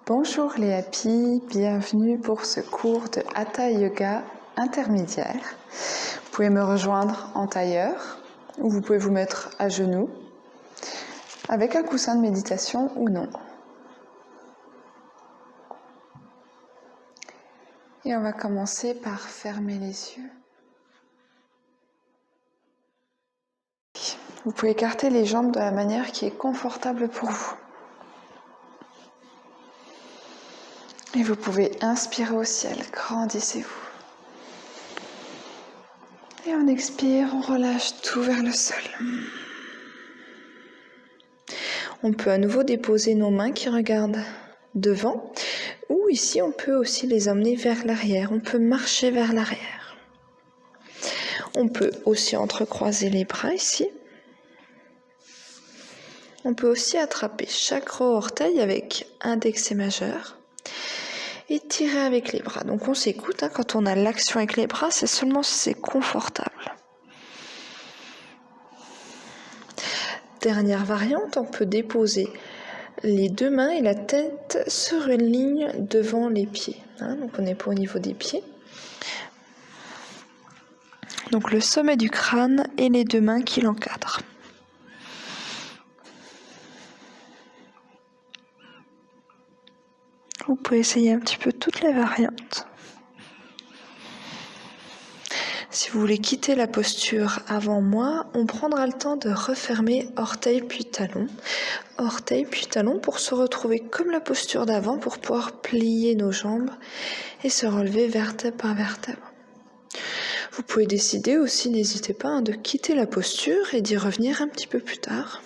Bonjour les happy, bienvenue pour ce cours de Hatha Yoga intermédiaire. Vous pouvez me rejoindre en tailleur ou vous pouvez vous mettre à genoux avec un coussin de méditation ou non. Et on va commencer par fermer les yeux. Vous pouvez écarter les jambes de la manière qui est confortable pour vous. Et vous pouvez inspirer au ciel, grandissez-vous. Et on expire, on relâche tout vers le sol. On peut à nouveau déposer nos mains qui regardent devant, ou ici on peut aussi les emmener vers l'arrière, on peut marcher vers l'arrière. On peut aussi entrecroiser les bras ici. On peut aussi attraper chaque gros orteil avec index et majeur et tirer avec les bras. Donc on s'écoute, quand on a l'action avec les bras, c'est seulement si c'est confortable. Dernière variante, on peut déposer les deux mains et la tête sur une ligne devant les pieds. Donc on n'est pas au niveau des pieds. Donc le sommet du crâne et les deux mains qui l'encadrent. Vous pouvez essayer un petit peu toutes les variantes. Si vous voulez quitter la posture avant moi, on prendra le temps de refermer orteil puis talon. Orteil puis talon pour se retrouver comme la posture d'avant pour pouvoir plier nos jambes et se relever vertèbre par vertèbre. Vous pouvez décider aussi, n'hésitez pas, de quitter la posture et d'y revenir un petit peu plus tard.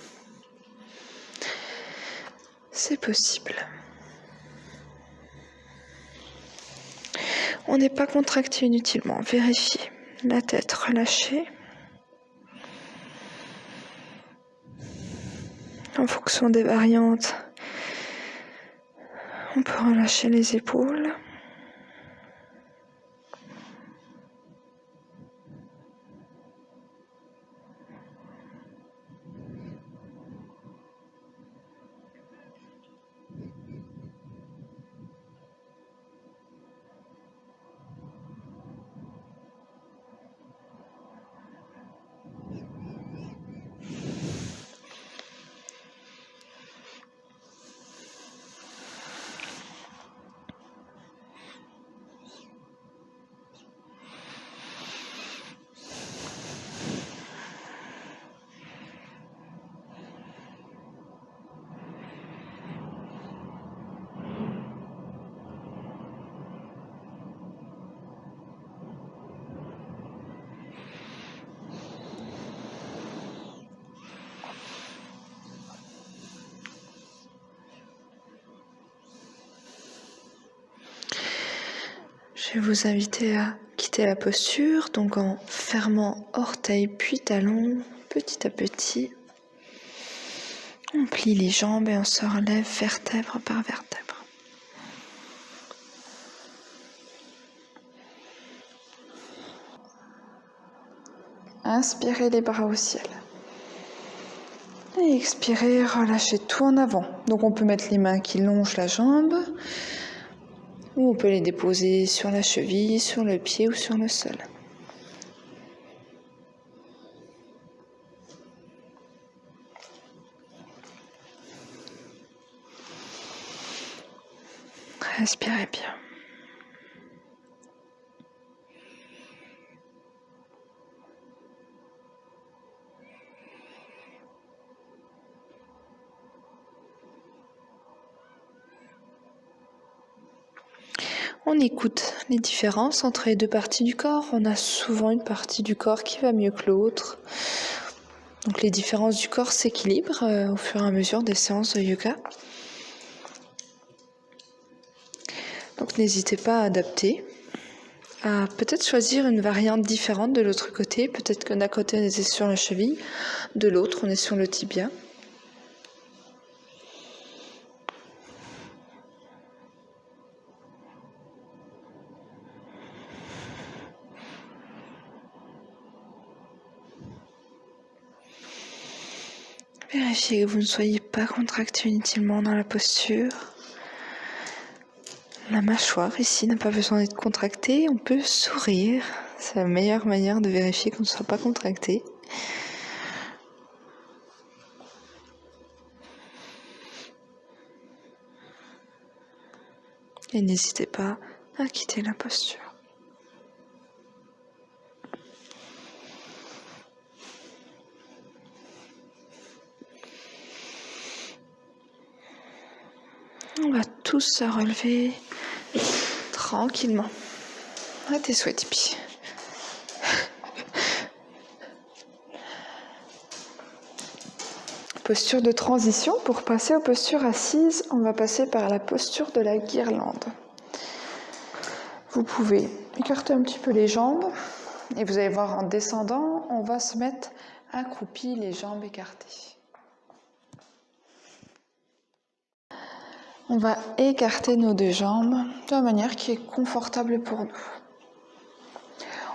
C'est possible. On n'est pas contracté inutilement. Vérifiez. La tête relâchée. En fonction des variantes, on peut relâcher les épaules. Je vais vous inviter à quitter la posture, donc en fermant orteil puis talon, petit à petit. On plie les jambes et on se relève vertèbre par vertèbre. Inspirez les bras au ciel. Et expirez, relâchez tout en avant. Donc on peut mettre les mains qui longent la jambe, ou on peut les déposer sur la cheville, sur le pied ou sur le sol. Respirez bien. On écoute les différences entre les deux parties du corps. On a souvent une partie du corps qui va mieux que l'autre. Donc les différences du corps s'équilibrent au fur et à mesure des séances de yoga. Donc n'hésitez pas à adapter, à peut-être choisir une variante différente de l'autre côté. Peut-être que d'un côté on était sur la cheville, de l'autre on est sur le tibia. Vérifiez que vous ne soyez pas contracté inutilement dans la posture. La mâchoire ici n'a pas besoin d'être contractée, on peut sourire. C'est la meilleure manière de vérifier qu'on ne soit pas contracté. Et n'hésitez pas à quitter la posture. On va tous se relever tranquillement. À tes souhaits, Tipeee. Posture de transition. Pour passer aux postures assises, on va passer par la posture de la guirlande. Vous pouvez écarter un petit peu les jambes et vous allez voir en descendant, on va se mettre accroupi, les jambes écartées. On va écarter nos deux jambes de la manière qui est confortable pour nous.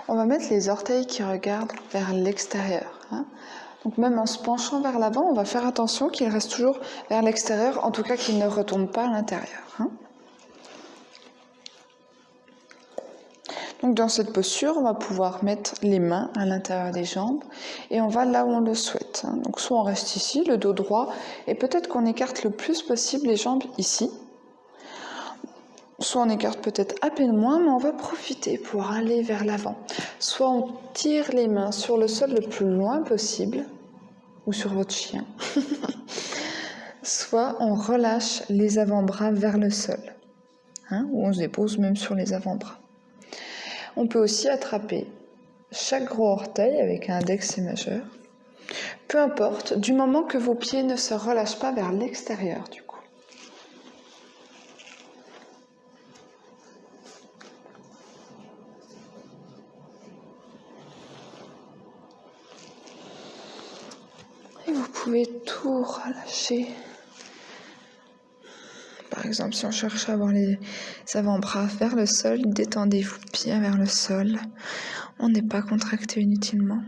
On va mettre les orteils qui regardent vers l'extérieur. Donc même en se penchant vers l'avant, on va faire attention qu'ils restent toujours vers l'extérieur, en tout cas qu'ils ne retournent pas à l'intérieur. Donc dans cette posture, on va pouvoir mettre les mains à l'intérieur des jambes et on va là où on le souhaite. Donc soit on reste ici, le dos droit, et peut-être qu'on écarte le plus possible les jambes ici. Soit on écarte peut-être à peine moins, mais on va profiter pour aller vers l'avant. Soit on tire les mains sur le sol le plus loin possible, ou sur votre chien. Soit on relâche les avant-bras vers le sol, ou on se dépose même sur les avant-bras. On peut aussi attraper chaque gros orteil avec un index et majeur. Peu importe, du moment que vos pieds ne se relâchent pas vers l'extérieur du coup. Et vous pouvez tout relâcher. Par exemple, si on cherche à avoir les avant-bras vers le sol, détendez-vous bien vers le sol. On n'est pas contracté inutilement.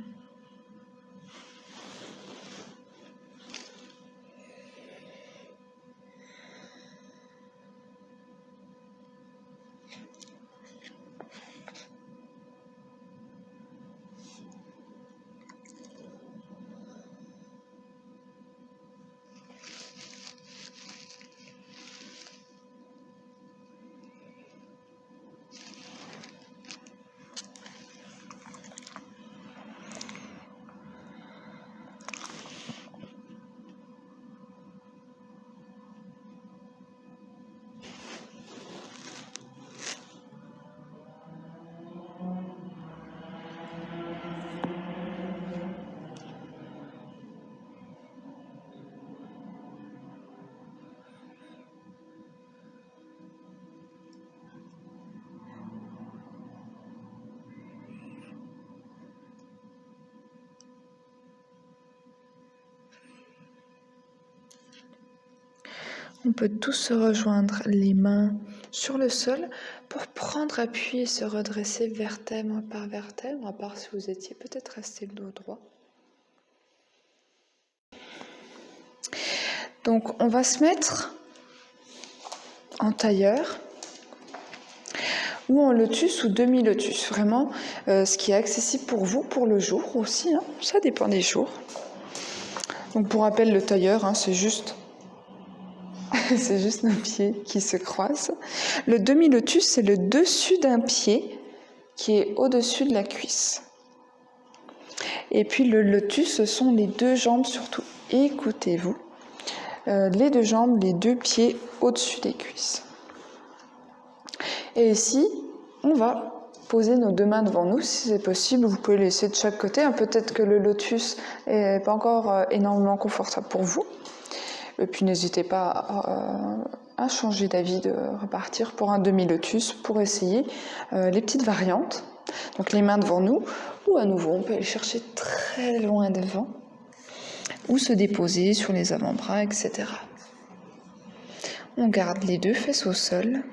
On peut tous se rejoindre les mains sur le sol pour prendre appui et se redresser vertèbre par vertèbre, à part si vous étiez peut-être resté le dos droit. Donc on va se mettre en tailleur ou en lotus ou demi-lotus, vraiment ce qui est accessible pour vous pour le jour aussi, ça dépend des jours. Donc pour rappel, le tailleur, c'est juste nos pieds qui se croisent. Le demi-lotus, c'est le dessus d'un pied qui est au-dessus de la cuisse. Et puis le lotus, ce sont les deux jambes surtout. Écoutez-vous, les deux jambes, les deux pieds au-dessus des cuisses. Et ici, on va poser nos deux mains devant nous, si c'est possible. Vous pouvez les laisser de chaque côté. Peut-être que le lotus n'est pas encore énormément confortable pour vous. Et puis n'hésitez pas à changer d'avis, de repartir pour un demi-lotus pour essayer les petites variantes. Donc les mains devant nous, ou à nouveau on peut aller chercher très loin devant, ou se déposer sur les avant-bras, etc. On garde les deux fesses au sol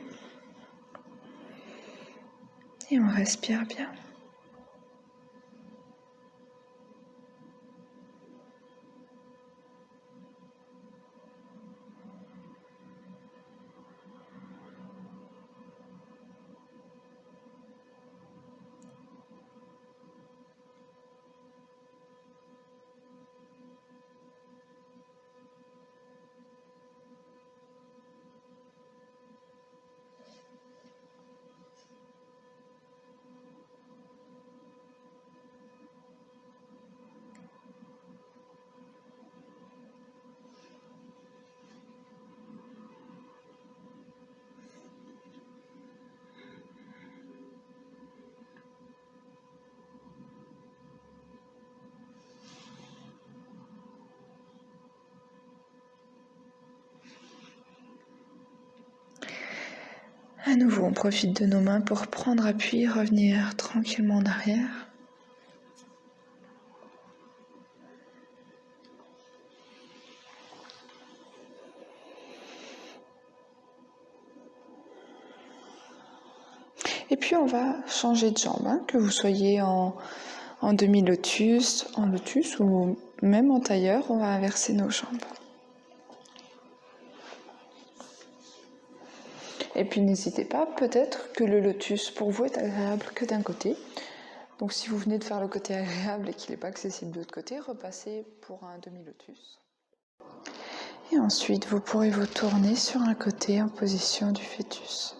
et on respire bien. À nouveau, on profite de nos mains pour prendre appui, revenir tranquillement en arrière. Et puis on va changer de jambe, hein, que vous soyez en demi-lotus, en lotus ou même en tailleur, on va inverser nos jambes. Et puis n'hésitez pas, peut-être que le lotus pour vous est agréable que d'un côté. Donc si vous venez de faire le côté agréable et qu'il n'est pas accessible de l'autre côté, repassez pour un demi-lotus. Et ensuite, vous pourrez vous tourner sur un côté en position du fœtus.